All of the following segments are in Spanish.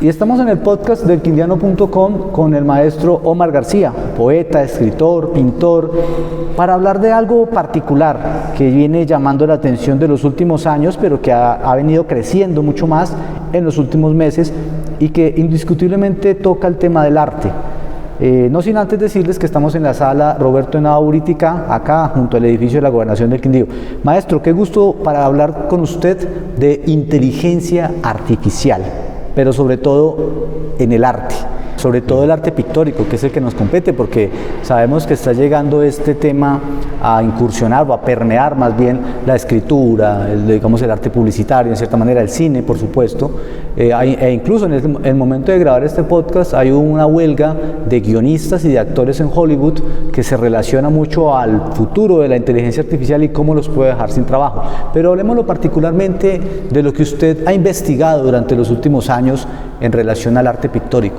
Y estamos en el podcast del Quindiano.com con el maestro Omar García, poeta, escritor, pintor, para hablar de algo particular que viene llamando la atención de los últimos años, pero que ha venido creciendo mucho más en los últimos meses y que indiscutiblemente toca el tema del arte. No sin antes decirles que estamos en la sala Roberto Henao Buritica, acá junto al edificio de la Gobernación del Quindío. Maestro, qué gusto para hablar con usted de inteligencia artificial, pero sobre todo en el arte, sobre todo el arte pictórico, que es el que nos compete, porque sabemos que está llegando este tema a incursionar o a permear más bien la escritura, el arte publicitario, en cierta manera el cine, por supuesto, e incluso en el momento de grabar este podcast hay una huelga de guionistas y de actores en Hollywood que se relaciona mucho al futuro de la inteligencia artificial y cómo los puede dejar sin trabajo. Pero hablemoslo particularmente de lo que usted ha investigado durante los últimos años en relación al arte pictórico.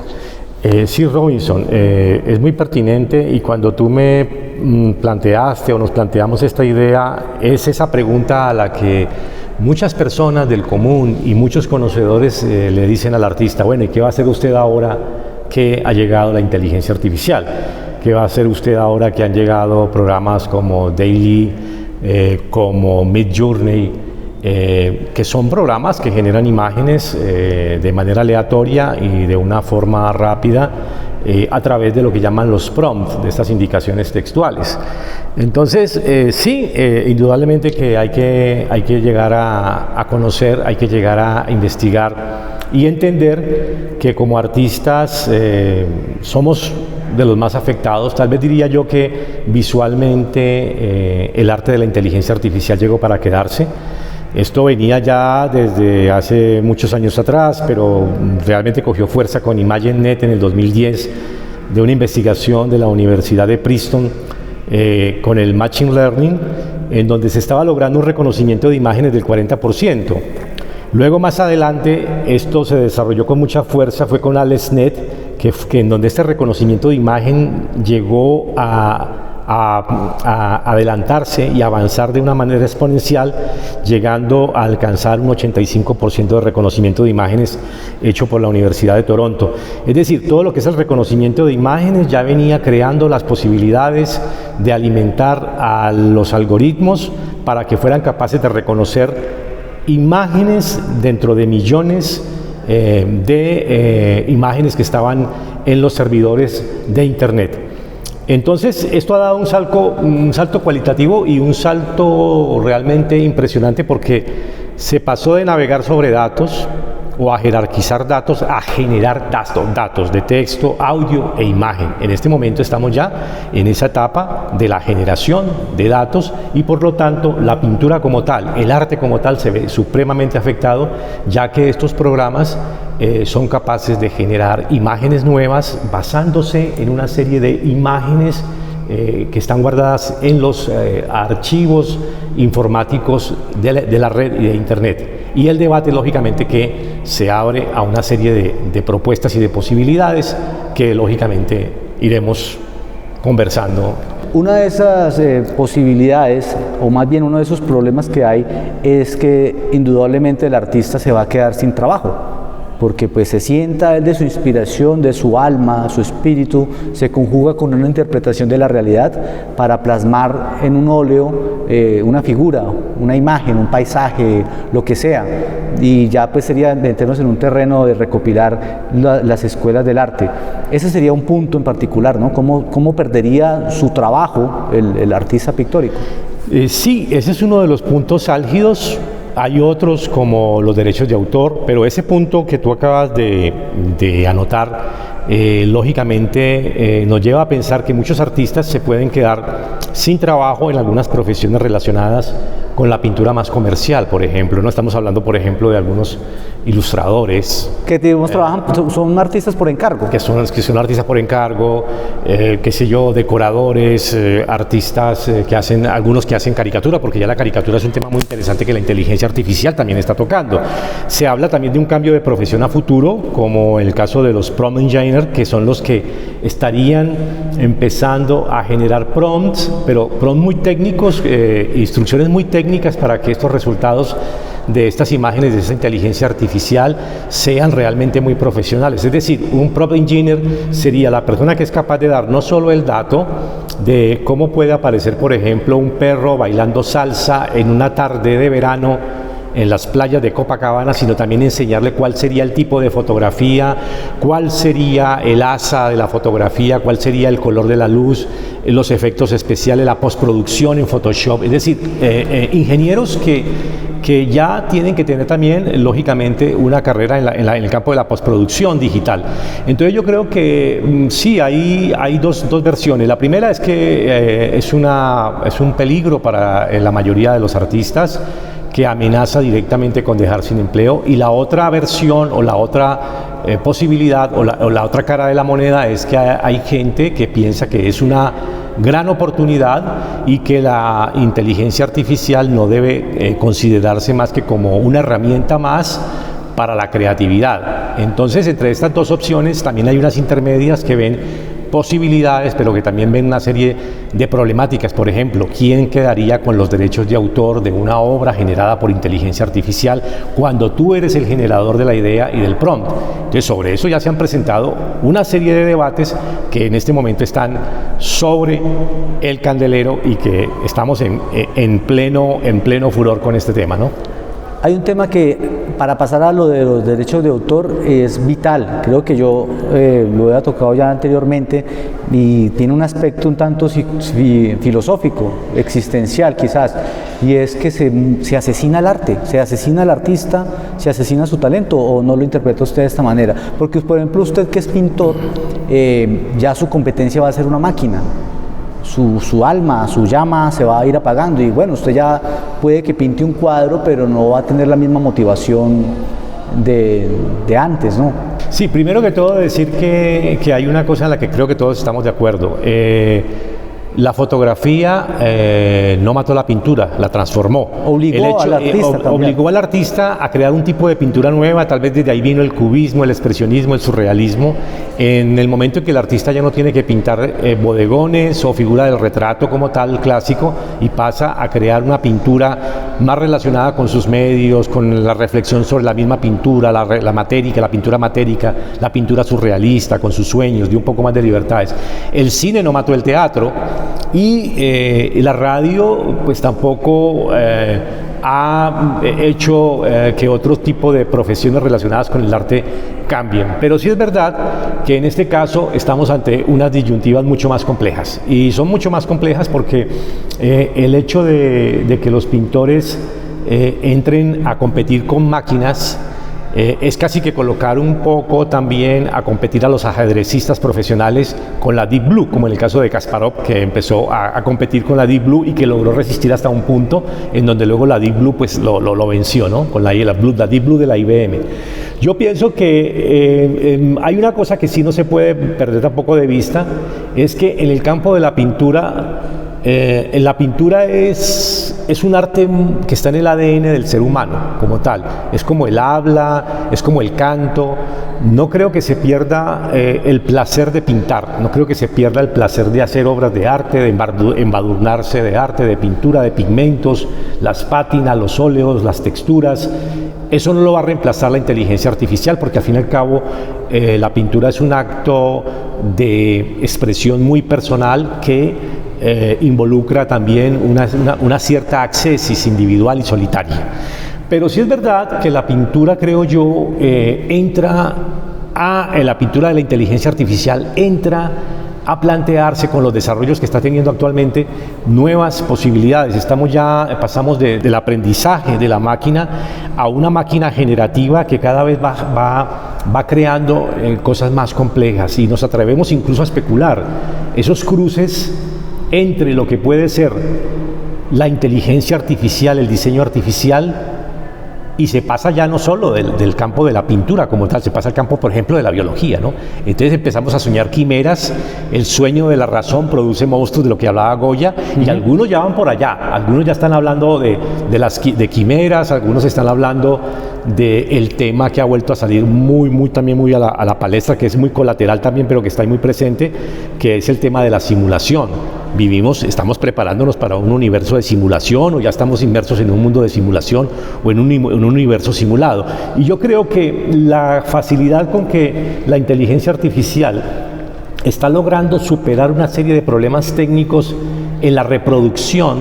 Sí, Robinson, es muy pertinente, y cuando tú me planteaste o nos planteamos esta idea, es esa pregunta a la que muchas personas del común y muchos conocedores le dicen al artista: bueno, ¿y qué va a hacer usted ahora que ha llegado la inteligencia artificial? ¿Qué va a hacer usted ahora que han llegado programas como Daily, como Midjourney? Que son programas que generan imágenes de manera aleatoria y de una forma rápida a través de lo que llaman los prompts, de estas indicaciones textuales. Entonces, sí, indudablemente que hay que llegar a conocer, hay que llegar a investigar y entender que como artistas somos de los más afectados. Tal vez diría yo que visualmente el arte de la inteligencia artificial llegó para quedarse. Esto venía ya desde hace muchos años atrás, pero realmente cogió fuerza con ImageNet en el 2010, de una investigación de la Universidad de Princeton con el Machine Learning, en donde se estaba logrando un reconocimiento de imágenes del 40%. Luego, más adelante, esto se desarrolló con mucha fuerza, fue con AlexNet, que en donde este reconocimiento de imagen llegó a adelantarse y avanzar de una manera exponencial, llegando a alcanzar un 85% de reconocimiento de imágenes hecho por la Universidad de Toronto. Es decir, todo lo que es el reconocimiento de imágenes ya venía creando las posibilidades de alimentar a los algoritmos para que fueran capaces de reconocer imágenes dentro de millones de imágenes que estaban en los servidores de Internet. Entonces, esto ha dado un salto cualitativo y un salto realmente impresionante, porque se pasó de navegar sobre datos o a jerarquizar datos a generar datos de texto, audio e imagen. En este momento estamos ya en esa etapa de la generación de datos, y por lo tanto la pintura como tal, el arte como tal, se ve supremamente afectado, ya que estos programas son capaces de generar imágenes nuevas basándose en una serie de imágenes que están guardadas en los archivos informáticos de la red y de Internet. Y el debate, lógicamente, que se abre a una serie de propuestas y de posibilidades que, lógicamente, iremos conversando. Una de esas posibilidades, o más bien uno de esos problemas que hay, es que indudablemente el artista se va a quedar sin trabajo, porque pues se sienta él de su inspiración, de su alma, su espíritu, se conjuga con una interpretación de la realidad para plasmar en un óleo una figura, una imagen, un paisaje, lo que sea, y ya pues sería meternos en un terreno de recopilar las escuelas del arte. Ese sería un punto en particular, ¿no? ¿Cómo perdería su trabajo el artista pictórico? Sí, ese es uno de los puntos álgidos. Hay otros como los derechos de autor, pero ese punto que tú acabas de anotar, lógicamente nos lleva a pensar que muchos artistas se pueden quedar sin trabajo en algunas profesiones relacionadas con la pintura más comercial, por ejemplo. No estamos hablando, por ejemplo, de algunos ilustradores que trabajan, son artistas por encargo, que son artistas por encargo, qué sé yo, decoradores, artistas que hacen, algunos que hacen caricatura, porque ya la caricatura es un tema muy interesante que la inteligencia artificial también está tocando. Se habla también de un cambio de profesión a futuro, como el caso de los prompt engineers, que son los que estarían empezando a generar prompts, pero prompts muy técnicos, instrucciones muy técnicas para que estos resultados de estas imágenes, de esta inteligencia artificial, sean realmente muy profesionales. Es decir, un prompt engineer sería la persona que es capaz de dar no solo el dato de cómo puede aparecer, por ejemplo, un perro bailando salsa en una tarde de verano en las playas de Copacabana, sino también enseñarle cuál sería el tipo de fotografía, cuál sería el asa de la fotografía, cuál sería el color de la luz, los efectos especiales, la postproducción en Photoshop. Es decir, ingenieros que ya tienen que tener también, lógicamente, una carrera en el campo de la postproducción digital. Entonces yo creo que sí, hay dos versiones. La primera es que es un peligro para la mayoría de los artistas, que amenaza directamente con dejar sin empleo, y la otra versión o la otra posibilidad o la otra cara de la moneda es que hay gente que piensa que es una gran oportunidad y que la inteligencia artificial no debe considerarse más que como una herramienta más para la creatividad. Entonces, entre estas dos opciones también hay unas intermedias que ven posibilidades, pero que también ven una serie de problemáticas. Por ejemplo, ¿quién quedaría con los derechos de autor de una obra generada por inteligencia artificial cuando tú eres el generador de la idea y del prompt? Entonces, sobre eso ya se han presentado una serie de debates que en este momento están sobre el candelero y que estamos en pleno furor con este tema, ¿no? Hay un tema que, para pasar a lo de los derechos de autor, es vital. Creo que yo lo había tocado ya anteriormente y tiene un aspecto un tanto filosófico, existencial quizás, y es que se asesina el arte, se asesina al artista, se asesina su talento, ¿o no lo interpreta usted de esta manera? Porque, por ejemplo, usted que es pintor, ya su competencia va a ser una máquina. Su alma, su llama se va a ir apagando, y bueno, usted ya puede que pinte un cuadro, pero no va a tener la misma motivación de antes, ¿no? Sí, primero que todo decir que hay una cosa en la que creo que todos estamos de acuerdo. La fotografía no mató la pintura, la transformó. Obligó al artista a crear un tipo de pintura nueva. Tal vez desde ahí vino el cubismo, el expresionismo, el surrealismo. En el momento en que el artista ya no tiene que pintar bodegones o figura del retrato como tal clásico, y pasa a crear una pintura más relacionada con sus medios, con la reflexión sobre la misma pintura, la matérica, la pintura matérica, la pintura surrealista, con sus sueños, de un poco más de libertades. El cine no mató el teatro, y la radio pues tampoco ha hecho que otro tipo de profesiones relacionadas con el arte cambien. Pero sí es verdad que en este caso estamos ante unas disyuntivas mucho más complejas, y son mucho más complejas porque el hecho de que los pintores entren a competir con máquinas es casi que colocar un poco también a competir a los ajedrecistas profesionales con la Deep Blue, como en el caso de Kasparov, que empezó a competir con la Deep Blue y que logró resistir hasta un punto en donde luego la Deep Blue pues lo venció, ¿no? Con la Deep Blue de la IBM. Yo pienso que hay una cosa que sí no se puede perder tampoco de vista, es que en el campo de la pintura, la pintura es un arte que está en el ADN del ser humano como tal. Es como el habla, es como el canto. No creo que se pierda el placer de pintar, no creo que se pierda el placer de hacer obras de arte, de embadurnarse de arte, de pintura, de pigmentos, las pátinas, los óleos, las texturas. Eso no lo va a reemplazar la inteligencia artificial, porque al fin y al cabo la pintura es un acto de expresión muy personal que involucra también una cierta accesis individual y solitaria. Pero sí es verdad que la pintura, creo yo, la pintura de la inteligencia artificial entra a plantearse, con los desarrollos que está teniendo actualmente, nuevas posibilidades. Pasamos del aprendizaje de la máquina a una máquina generativa que cada vez va creando cosas más complejas, y nos atrevemos incluso a especular esos cruces entre lo que puede ser la inteligencia artificial, el diseño artificial, y se pasa ya no solo del campo de la pintura como tal, se pasa al campo, por ejemplo, de la biología, ¿no? Entonces empezamos a soñar quimeras, el sueño de la razón produce monstruos, de lo que hablaba Goya, y algunos ya van por allá, algunos ya están hablando de quimeras, algunos están hablando del tema que ha vuelto a salir también muy a la palestra, que es muy colateral también, pero que está ahí muy presente, que es el tema de la simulación. estamos preparándonos para un universo de simulación, o ya estamos inmersos en un mundo de simulación o en un universo simulado. Y yo creo que la facilidad con que la inteligencia artificial está logrando superar una serie de problemas técnicos en la reproducción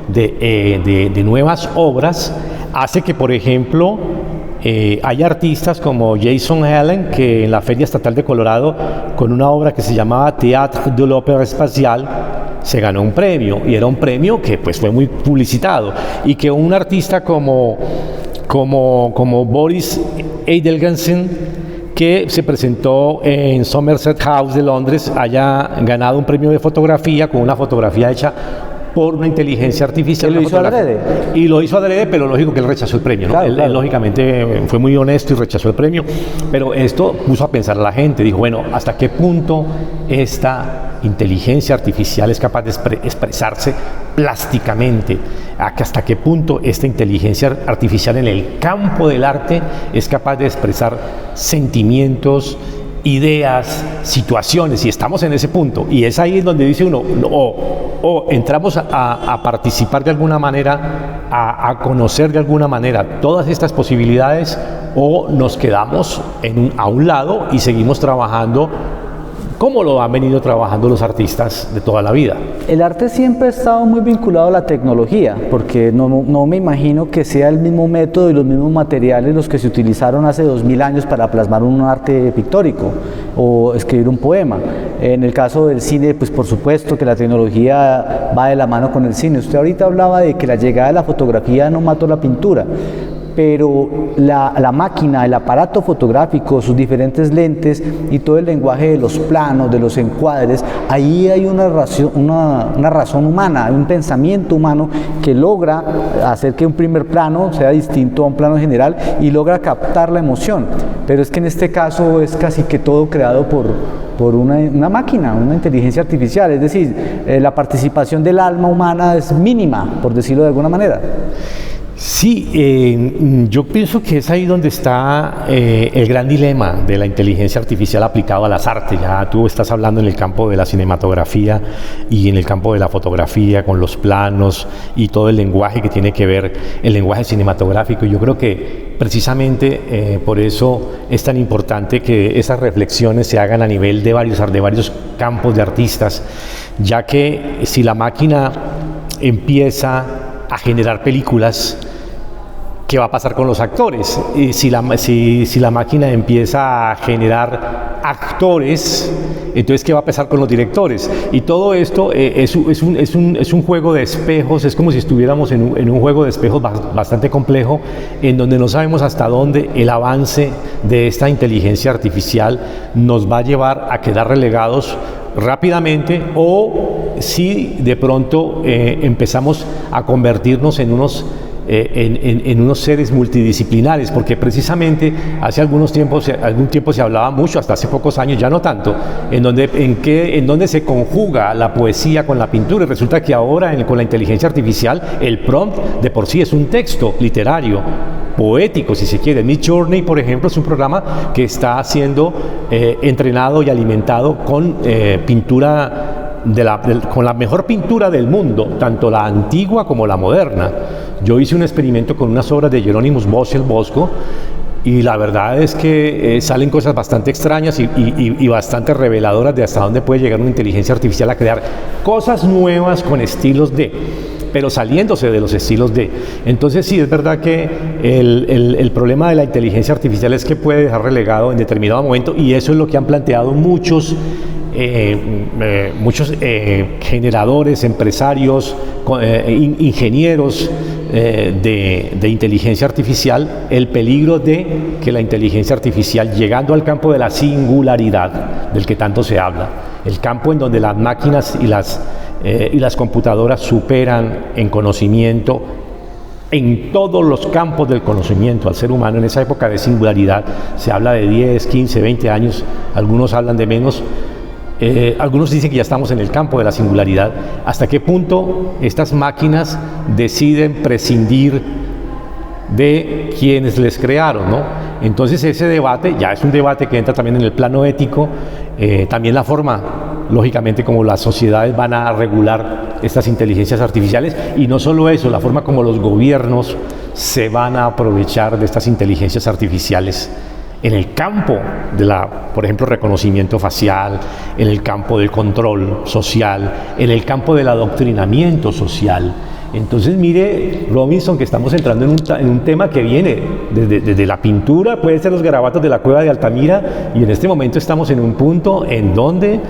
de nuevas obras hace que, por ejemplo, hay artistas como Jason Allen, que en la Feria Estatal de Colorado, con una obra que se llamaba Théâtre de l'Opéra Spatiale, se ganó un premio, y era un premio que pues fue muy publicitado, y que un artista como Boris Edelgansen, que se presentó en Somerset House de Londres, haya ganado un premio de fotografía con una fotografía hecha por una inteligencia artificial. ¿Lo hizo adrede? Y lo hizo adrede, pero lógico que él rechazó el premio, ¿no? Claro, Él lógicamente fue muy honesto y rechazó el premio, pero esto puso a pensar a la gente, dijo, bueno, ¿hasta qué punto esta inteligencia artificial es capaz de expresarse plásticamente? ¿Hasta qué punto esta inteligencia artificial en el campo del arte es capaz de expresar sentimientos, ideas, situaciones? Y estamos en ese punto, y es ahí donde dice uno, o entramos a participar de alguna manera, a conocer de alguna manera todas estas posibilidades, o nos quedamos a un lado y seguimos trabajando como lo han venido trabajando los artistas de toda la vida. El arte siempre ha estado muy vinculado a la tecnología, porque no me imagino que sea el mismo método y los mismos materiales los que se utilizaron hace 2000 años para plasmar un arte pictórico o escribir un poema. En el caso del cine, pues por supuesto que la tecnología va de la mano con el cine. Usted ahorita hablaba de que la llegada de la fotografía no mató la pintura, pero la máquina, el aparato fotográfico, sus diferentes lentes y todo el lenguaje de los planos, de los encuadres, ahí hay una razón humana, hay un pensamiento humano que logra hacer que un primer plano sea distinto a un plano general y logra captar la emoción. Pero es que en este caso es casi que todo creado por una máquina, una inteligencia artificial, es decir, la participación del alma humana es mínima, por decirlo de alguna manera. Sí, yo pienso que es ahí donde está el gran dilema de la inteligencia artificial aplicada a las artes. Ya tú estás hablando en el campo de la cinematografía y en el campo de la fotografía, con los planos y todo el lenguaje que tiene que ver, el lenguaje cinematográfico. Yo creo que precisamente por eso es tan importante que esas reflexiones se hagan a nivel de varios campos de artistas, ya que si la máquina empieza a generar películas, ¿qué va a pasar con los actores? Si la máquina empieza a generar actores, entonces ¿qué va a pasar con los directores? Y todo esto es un juego de espejos, es como si estuviéramos en un juego de espejos bastante complejo, en donde no sabemos hasta dónde el avance de esta inteligencia artificial nos va a llevar a quedar relegados rápidamente, o si de pronto empezamos a convertirnos en unos seres multidisciplinares, porque precisamente hace algún tiempo se hablaba mucho, hasta hace pocos años, ya no tanto, en donde se conjuga la poesía con la pintura, y resulta que ahora con la inteligencia artificial el prompt de por sí es un texto literario, poético, si se quiere. Midjourney, por ejemplo, es un programa que está siendo entrenado y alimentado con pintura con la mejor pintura del mundo, tanto la antigua como la moderna. Yo hice un experimento con unas obras de Hieronymus Bosch el Bosco, y la verdad es que salen cosas bastante extrañas y bastante reveladoras de hasta dónde puede llegar una inteligencia artificial a crear cosas nuevas con estilos pero saliéndose de los estilos de. Entonces sí, es verdad que el problema de la inteligencia artificial es que puede dejar relegado en determinado momento, y eso es lo que han planteado muchos generadores, empresarios, ingenieros de inteligencia artificial, el peligro de que la inteligencia artificial, llegando al campo de la singularidad del que tanto se habla, el campo en donde las máquinas y las computadoras superan en conocimiento en todos los campos del conocimiento al ser humano. En esa época de singularidad se habla de 10, 15, 20 años, algunos hablan de menos. Algunos dicen que ya estamos en el campo de la singularidad. ¿Hasta qué punto estas máquinas deciden prescindir de quienes les crearon, ¿no? Entonces ese debate ya es un debate que entra también en el plano ético, también la forma lógicamente, como las sociedades van a regular estas inteligencias artificiales, y no solo eso, la forma como los gobiernos se van a aprovechar de estas inteligencias artificiales en el campo de por ejemplo, reconocimiento facial, en el campo del control social, en el campo del adoctrinamiento social. Entonces, mire, Robinson, que estamos entrando en un tema que viene desde la pintura, puede ser los garabatos de la cueva de Altamira, y en este momento estamos en un punto en donde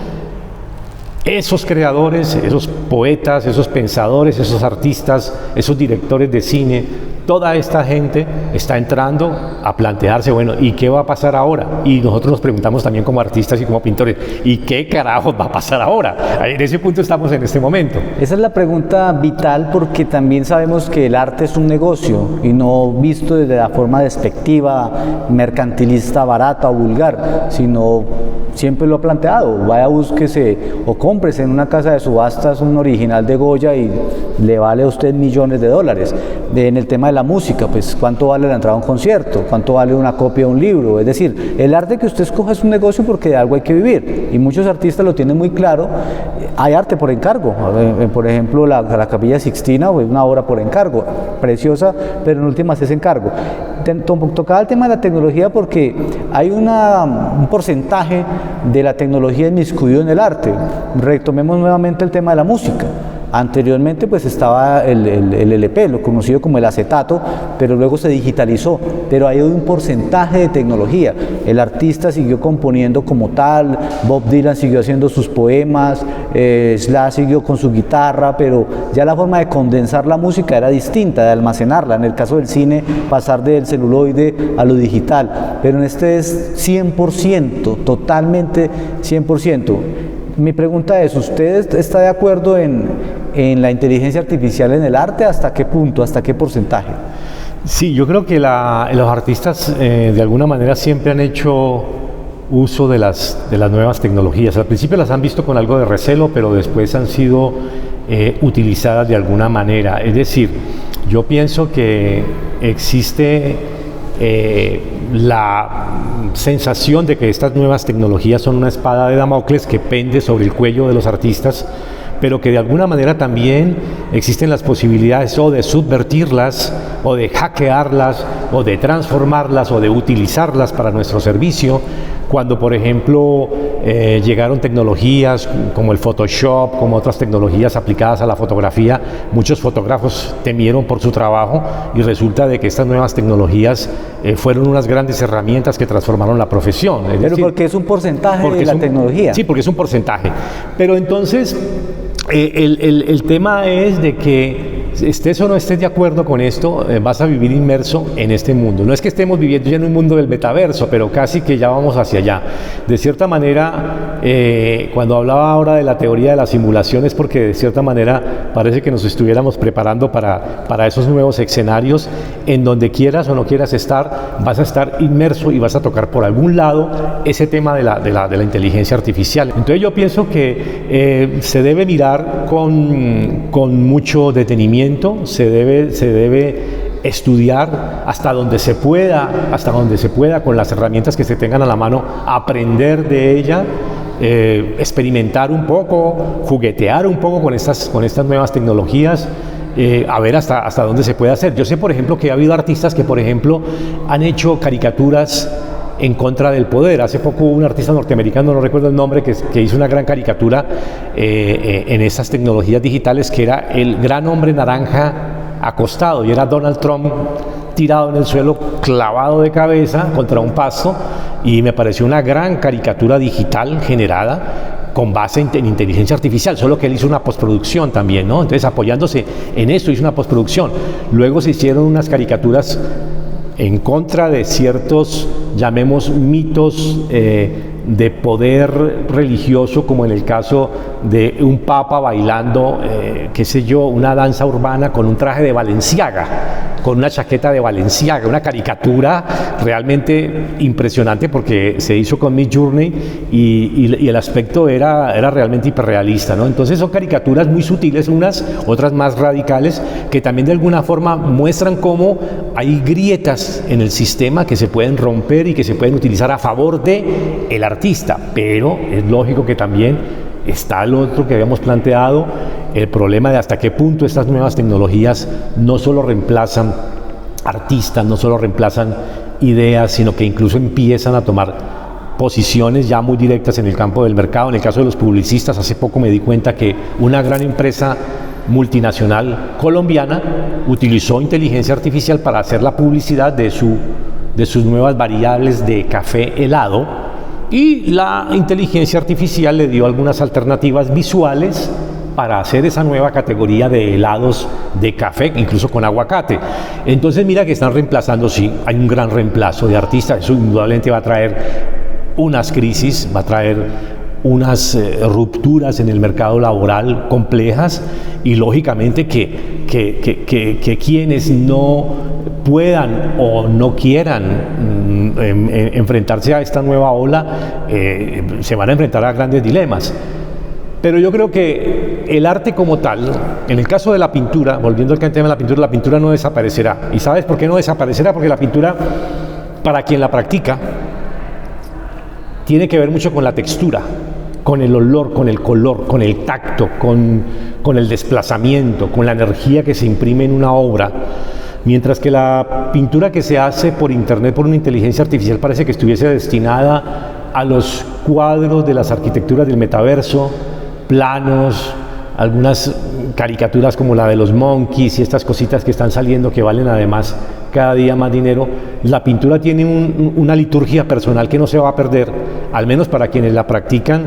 esos creadores, esos poetas, esos pensadores, esos artistas, esos directores de cine, toda esta gente está entrando a plantearse, bueno, ¿y qué va a pasar ahora? Y nosotros nos preguntamos también como artistas y como pintores, ¿y qué carajos va a pasar ahora? En ese punto estamos en este momento. Esa es la pregunta vital, porque también sabemos que el arte es un negocio y no visto desde la forma despectiva, mercantilista, barata o vulgar, sino siempre lo ha planteado. Vaya, búsquese o cómprese en una casa de subastas un original de Goya y le vale a usted millones de dólares. En el tema de la música, pues cuánto vale la entrada a un concierto, cuánto vale una copia de un libro. Es decir, el arte que usted escoja es un negocio porque de algo hay que vivir, y muchos artistas lo tienen muy claro. Hay arte por encargo, por ejemplo la Capilla Sixtina, pues una obra por encargo, preciosa, pero en últimas es encargo. Tocaba el tema de la tecnología porque hay un porcentaje de la tecnología inmiscuido en el arte. Retomemos nuevamente el tema de la música. Anteriormente pues estaba el LP, lo conocido como el acetato, pero luego se digitalizó, pero hay un porcentaje de tecnología. El artista siguió componiendo como tal, Bob Dylan siguió haciendo sus poemas, Slash siguió con su guitarra, pero ya la forma de condensar la música era distinta, de almacenarla. En el caso del cine, pasar del celuloide a lo digital, pero en este es 100%, totalmente 100%. Mi pregunta es, ¿usted está de acuerdo en la inteligencia artificial en el arte? ¿Hasta qué punto? ¿Hasta qué porcentaje? Sí, yo creo que los artistas de alguna manera siempre han hecho uso de las nuevas tecnologías. Al principio las han visto con algo de recelo, pero después han sido utilizadas de alguna manera. Es decir, yo pienso que existe la sensación de que estas nuevas tecnologías son una espada de Damocles que pende sobre el cuello de los artistas, pero que de alguna manera también existen las posibilidades o de subvertirlas, o de hackearlas, o de transformarlas, o de utilizarlas para nuestro servicio. Cuando, por ejemplo, llegaron tecnologías como el Photoshop, como otras tecnologías aplicadas a la fotografía, muchos fotógrafos temieron por su trabajo, y resulta de que estas nuevas tecnologías fueron unas grandes herramientas que transformaron la profesión. Pero porque es un porcentaje de la tecnología. Sí, porque es un porcentaje. Pero entonces, el tema es de que estés o no estés de acuerdo con esto, vas a vivir inmerso en este mundo. No es que estemos viviendo ya en un mundo del metaverso, pero casi que ya vamos hacia allá. De cierta manera, cuando hablaba ahora de la teoría de la simulación, es porque de cierta manera parece que nos estuviéramos preparando para esos nuevos escenarios en donde quieras o no quieras estar, vas a estar inmerso y vas a tocar por algún lado ese tema de la inteligencia artificial. Entonces yo pienso que se debe mirar con mucho detenimiento. Se debe estudiar hasta donde se pueda con las herramientas que se tengan a la mano, aprender de ella, experimentar un poco, juguetear un poco con estas nuevas tecnologías, a ver hasta dónde se puede hacer. Yo sé, por ejemplo, que ha habido artistas que, por ejemplo, han hecho caricaturas en contra del poder. Hace poco hubo un artista norteamericano, no recuerdo el nombre, que hizo una gran caricatura en esas tecnologías digitales, que era el gran hombre naranja acostado, y era Donald Trump tirado en el suelo, clavado de cabeza contra un pasto, y me pareció una gran caricatura digital generada con base en inteligencia artificial, solo que él hizo una postproducción también, ¿no? Entonces, apoyándose en eso, hizo una postproducción. Luego se hicieron unas caricaturas en contra de ciertos, llamemos, mitos de poder religioso, como en el caso de un papa bailando, qué sé yo, una danza urbana con un traje de Balenciaga, con una chaqueta de Balenciaga, una caricatura realmente impresionante porque se hizo con Midjourney y el aspecto era realmente hiperrealista, ¿no? Entonces son caricaturas muy sutiles unas, otras más radicales, que también de alguna forma muestran cómo hay grietas en el sistema que se pueden romper y que se pueden utilizar a favor de el artista, pero es lógico que también está el otro que habíamos planteado, el problema de hasta qué punto estas nuevas tecnologías no solo reemplazan artistas, no solo reemplazan ideas, sino que incluso empiezan a tomar posiciones ya muy directas en el campo del mercado. En el caso de los publicistas, hace poco me di cuenta que una gran empresa multinacional colombiana utilizó inteligencia artificial para hacer la publicidad de sus nuevas variables de café helado, y la inteligencia artificial le dio algunas alternativas visuales para hacer esa nueva categoría de helados de café, incluso con aguacate. Entonces mira que están reemplazando, sí, hay un gran reemplazo de artistas. Eso indudablemente va a traer unas crisis, va a traer unas rupturas en el mercado laboral complejas, y lógicamente que quienes no puedan o no quieran enfrentarse a esta nueva ola se van a enfrentar a grandes dilemas. Pero yo creo que el arte como tal, en el caso de la pintura, volviendo al tema de la pintura no desaparecerá. ¿Y sabes por qué no desaparecerá? Porque la pintura, para quien la practica, tiene que ver mucho con la textura, con el olor, con el color, con el tacto, con el desplazamiento, con la energía que se imprime en una obra. Mientras que la pintura que se hace por internet, por una inteligencia artificial, parece que estuviese destinada a los cuadros de las arquitecturas del metaverso, planos, algunas caricaturas como la de los monkeys y estas cositas que están saliendo, que valen además cada día más dinero. La pintura tiene una liturgia personal que no se va a perder, al menos para quienes la practican,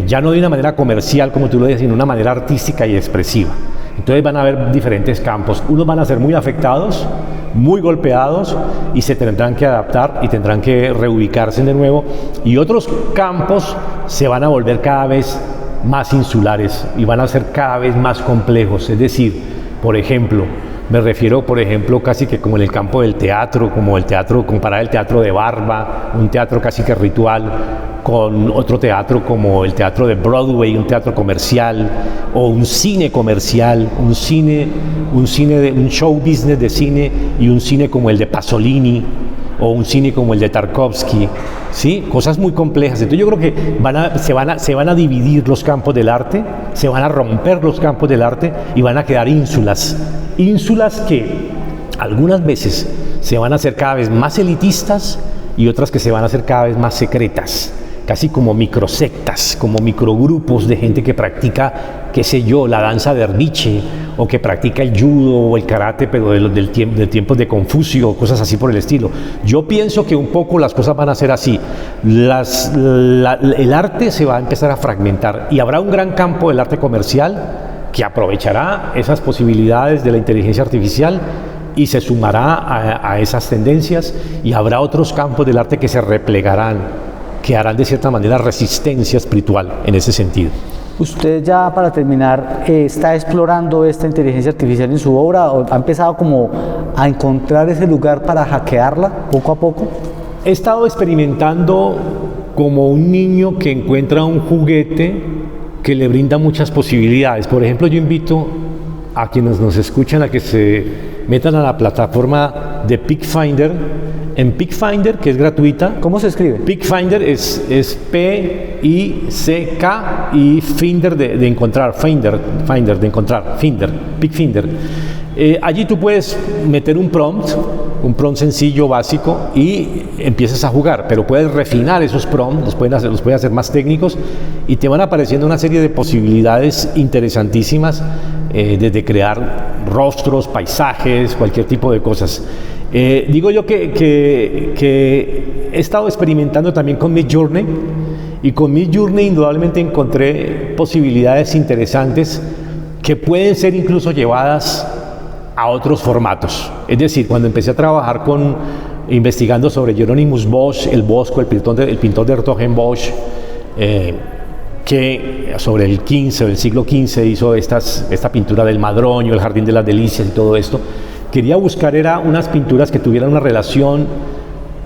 ya no de una manera comercial, como tú lo dices, sino de una manera artística y expresiva. Entonces van a haber diferentes campos. Unos van a ser muy afectados, muy golpeados, y se tendrán que adaptar y tendrán que reubicarse de nuevo, y otros campos se van a volver cada vez más insulares y van a ser cada vez más complejos. Es decir, por ejemplo, me refiero, por ejemplo, casi que como en el campo del teatro, como el teatro, comparar el teatro de barba, un teatro casi que ritual, con otro teatro como el teatro de Broadway, un teatro comercial, o un cine comercial, un show business de cine, y un cine como el de Pasolini, o un cine como el de Tarkovsky, ¿sí? Cosas muy complejas. Entonces yo creo que se van a dividir los campos del arte, se van a romper los campos del arte, y van a quedar ínsulas que algunas veces se van a hacer cada vez más elitistas, y otras que se van a hacer cada vez más secretas, casi como microsectas, como microgrupos de gente que practica, qué sé yo, la danza derviche, o que practica el judo o el karate, pero del tiempo de Confucio, cosas así por el estilo. Yo pienso que un poco las cosas van a ser así. El arte se va a empezar a fragmentar, y habrá un gran campo del arte comercial que aprovechará esas posibilidades de la inteligencia artificial y se sumará a esas tendencias, y habrá otros campos del arte que se replegarán, que harán de cierta manera resistencia espiritual en ese sentido. Usted, ya para terminar, ¿está explorando esta inteligencia artificial en su obra, o ha empezado como a encontrar ese lugar para hackearla poco a poco? He estado experimentando como un niño que encuentra un juguete que le brinda muchas posibilidades. Por ejemplo, yo invito a quienes nos escuchan a que se metan a la plataforma de PicFinder. En PicFinder, que es gratuita. ¿Cómo se escribe? PicFinder es P-I-C-K, y Finder de encontrar, Finder de encontrar, PicFinder. Allí tú puedes meter un prompt sencillo, básico, y empiezas a jugar, pero puedes refinar esos prompts, los puedes hacer más técnicos, y te van apareciendo una serie de posibilidades interesantísimas, desde crear rostros, paisajes, cualquier tipo de cosas. Digo yo que he estado experimentando también con Midjourney, y con Midjourney indudablemente encontré posibilidades interesantes que pueden ser incluso llevadas a otros formatos. Es decir, cuando empecé a trabajar investigando sobre Hieronymus Bosch, el Bosco, el pintor de Hertogenbosch, que sobre el siglo XV hizo esta pintura del Madroño, el Jardín de las Delicias y todo esto. Quería buscar unas pinturas que tuvieran una relación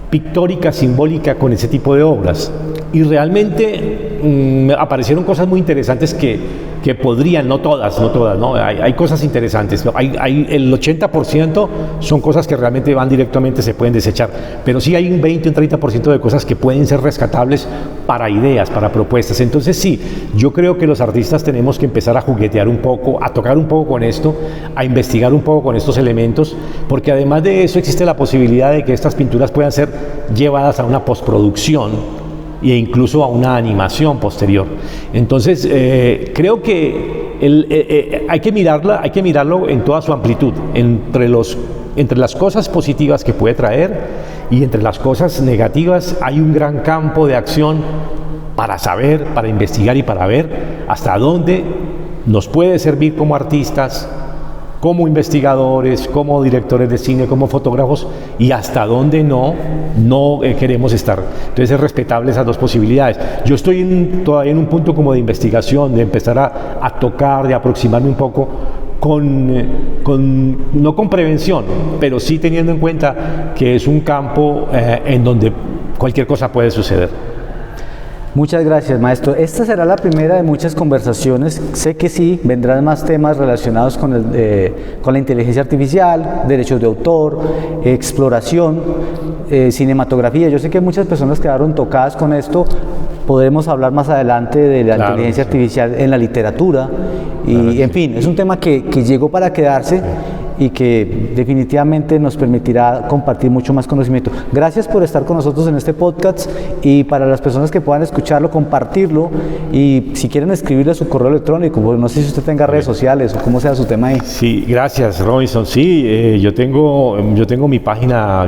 pictórica, simbólica con ese tipo de obras, y realmente aparecieron cosas muy interesantes que que podrían, no todas, ¿no? Hay cosas interesantes, ¿no? El 80% son cosas que realmente van directamente, se pueden desechar, pero sí hay un 20, un 30% de cosas que pueden ser rescatables para ideas, para propuestas. Entonces sí, yo creo que los artistas tenemos que empezar a juguetear un poco, a tocar un poco con esto, a investigar un poco con estos elementos, porque además de eso existe la posibilidad de que estas pinturas puedan ser llevadas a una postproducción e incluso a una animación posterior. Entonces creo que hay que mirarlo en toda su amplitud, entre las cosas positivas que puede traer y entre las cosas negativas hay un gran campo de acción para saber, para investigar y para ver hasta dónde nos puede servir como artistas, como investigadores, como directores de cine, como fotógrafos, y hasta dónde no queremos estar. Entonces es respetable esas dos posibilidades. Yo estoy todavía en un punto como de investigación, de empezar a tocar, de aproximarme un poco no con prevención, pero sí teniendo en cuenta que es un campo en donde cualquier cosa puede suceder. Muchas gracias, maestro. Esta será la primera de muchas conversaciones. Sé que sí, vendrán más temas relacionados con la inteligencia artificial, derechos de autor, exploración, cinematografía. Yo sé que muchas personas quedaron tocadas con esto. Podremos hablar más adelante de la inteligencia artificial en la literatura. Y, en fin, es un tema que llegó para quedarse y que definitivamente nos permitirá compartir mucho más conocimiento. Gracias por estar con nosotros en este podcast, y para las personas que puedan escucharlo, compartirlo, y si quieren escribirle a su correo electrónico, pues no sé si usted tenga redes sociales o cómo sea su tema ahí. Sí, gracias, Robinson. Sí, yo tengo mi página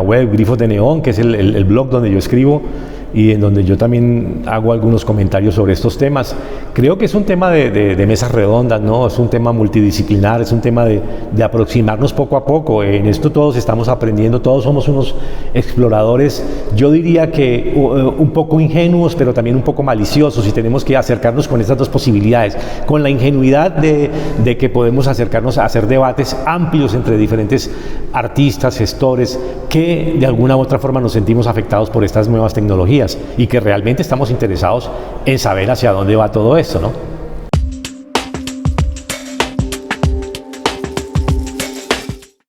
web, Grifos de Neón, que es el blog donde yo escribo y en donde yo también hago algunos comentarios sobre estos temas. Creo que es un tema de mesas redondas, ¿no? Es un tema multidisciplinar, es un tema de aproximarnos poco a poco. En esto todos estamos aprendiendo, todos somos unos exploradores, yo diría que un poco ingenuos, pero también un poco maliciosos, y tenemos que acercarnos con estas dos posibilidades, con la ingenuidad de que podemos acercarnos a hacer debates amplios entre diferentes artistas, gestores, que de alguna u otra forma nos sentimos afectados por estas nuevas tecnologías y que realmente estamos interesados en saber hacia dónde va todo esto, ¿no?